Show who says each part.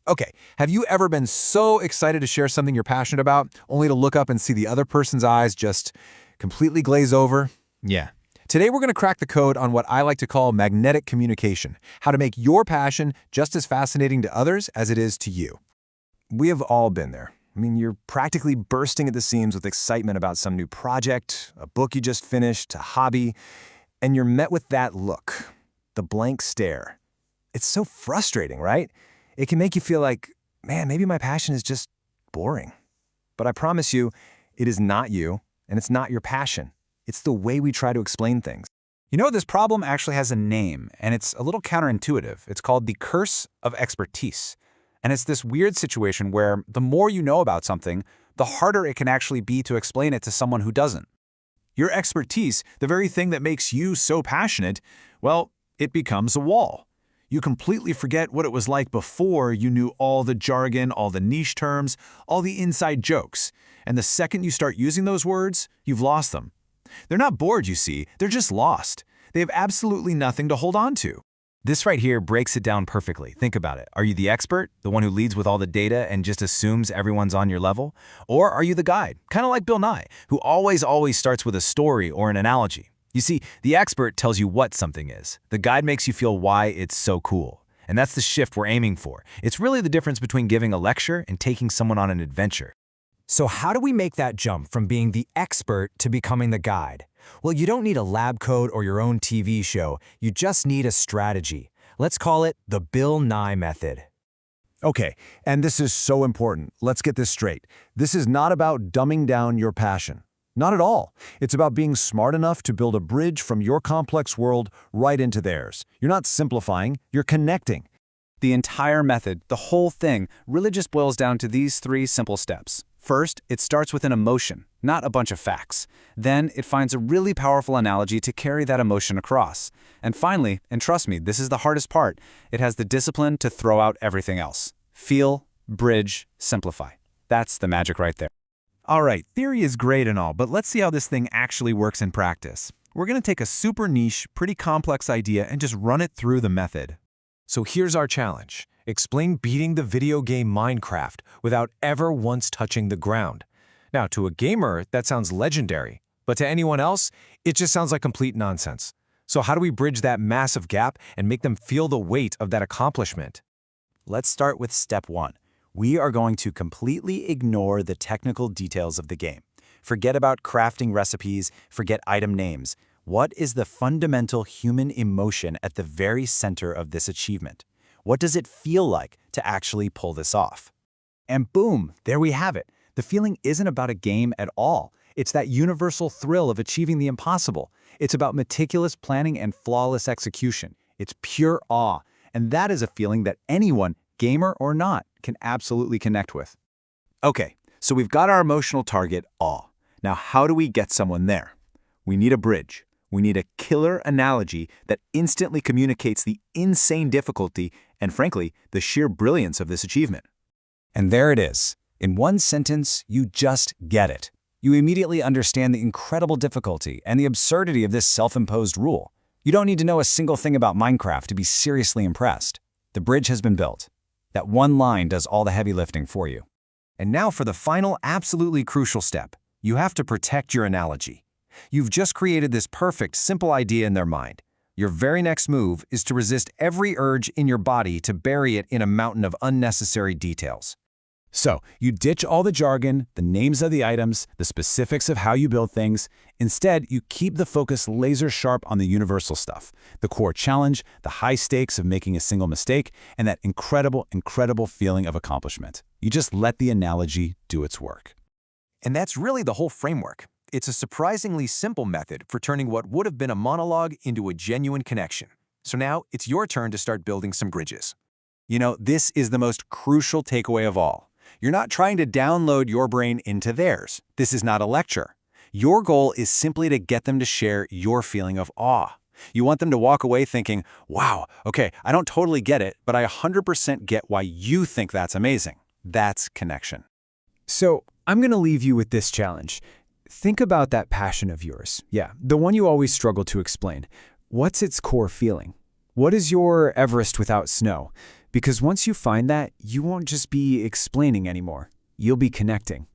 Speaker 1: Okay, have you ever been so excited to share something you're passionate about, only to look up and see the other person's eyes just completely glaze over? Yeah. Today we're going to crack the code on what I like to call magnetic communication, how to make your passion just as fascinating to others as it is to you. We have all been there. I mean, you're practically bursting at the seams with excitement about some new project, a book you just finished, a hobby, and you're met with that look, the blank stare. It's so frustrating, right? It can make you feel like, man, maybe my passion is just boring. But I promise you, it is not you, and it's not your passion. It's the way we try to explain things.
Speaker 2: You know, this problem actually has a name, and it's a little counterintuitive. It's called the curse of expertise. And it's this weird situation where the more you know about something, the harder it can actually be to explain it to someone who doesn't. Your expertise, the very thing that makes you so passionate, well, it becomes a wall. You completely forget what it was like before you knew all the jargon, all the niche terms, all the inside jokes. And the second you start using those words, you've lost them. They're not bored, you see, they're just lost. They have absolutely nothing to hold on to. This right here breaks it down perfectly. Think about it. Are you the expert, the one who leads with all the data and just assumes everyone's on your level? Or are you the guide, kind of like Bill Nye, who always starts with a story or an analogy? You see, the expert tells you what something is. The guide makes you feel why it's so cool. And that's the shift we're aiming for. It's really the difference between giving a lecture and taking someone on an adventure.
Speaker 3: So how do we make that jump from being the expert to becoming the guide? Well, you don't need a lab coat or your own TV show. You just need a strategy. Let's call it the Bill Nye method.
Speaker 1: Okay, and this is so important. Let's get this straight. This is not about dumbing down your passion. Not at all. It's about being smart enough to build a bridge from your complex world right into theirs. You're not simplifying, you're connecting.
Speaker 2: The entire method, the whole thing, really just boils down to these 3 simple steps. First, it starts with an emotion, not a bunch of facts. Then, it finds a really powerful analogy to carry that emotion across. And finally, and trust me, this is the hardest part, it has the discipline to throw out everything else. Feel, bridge, simplify. That's the magic right there.
Speaker 1: All right, theory is great and all, but let's see how this thing actually works in practice. We're going to take a super niche, pretty complex idea and just run it through the method. So here's our challenge. Explain beating the video game Minecraft without ever once touching the ground. Now, to a gamer, that sounds legendary, but to anyone else, it just sounds like complete nonsense. So how do we bridge that massive gap and make them feel the weight of that accomplishment?
Speaker 4: Let's start with step 1. We are going to completely ignore the technical details of the game. Forget about crafting recipes, forget item names. What is the fundamental human emotion at the very center of this achievement? What does it feel like to actually pull this off? And boom, there we have it. The feeling isn't about a game at all. It's that universal thrill of achieving the impossible. It's about meticulous planning and flawless execution. It's pure awe, and that is a feeling that anyone, gamer or not, can absolutely connect with. Okay, so we've got our emotional target, awe. Now how do we get someone there? We need a bridge. We need a killer analogy that instantly communicates the insane difficulty and, frankly, the sheer brilliance of this achievement.
Speaker 3: And there it is. In one sentence, you just get it. You immediately understand the incredible difficulty and the absurdity of this self-imposed rule. You don't need to know a single thing about Minecraft to be seriously impressed. The bridge has been built. That one line does all the heavy lifting for you.
Speaker 1: And now for the final, absolutely crucial step. You have to protect your analogy. You've just created this perfect, simple idea in their mind. Your very next move is to resist every urge in your body to bury it in a mountain of unnecessary details.
Speaker 2: So, you ditch all the jargon, the names of the items, the specifics of how you build things. Instead, you keep the focus laser sharp on the universal stuff, the core challenge, the high stakes of making a single mistake, and that incredible feeling of accomplishment. You just let the analogy do its work.
Speaker 1: And that's really the whole framework. It's a surprisingly simple method for turning what would have been a monologue into a genuine connection. So now it's your turn to start building some bridges.
Speaker 4: You know, this is the most crucial takeaway of all. You're not trying to download your brain into theirs. This is not a lecture. Your goal is simply to get them to share your feeling of awe. You want them to walk away thinking, wow, okay, I don't totally get it, but I 100% get why you think that's amazing. That's connection.
Speaker 3: So I'm going to leave you with this challenge. Think about that passion of yours. Yeah, the one you always struggle to explain. What's its core feeling? What is your Everest without snow? Because once you find that, you won't just be explaining anymore. You'll be connecting.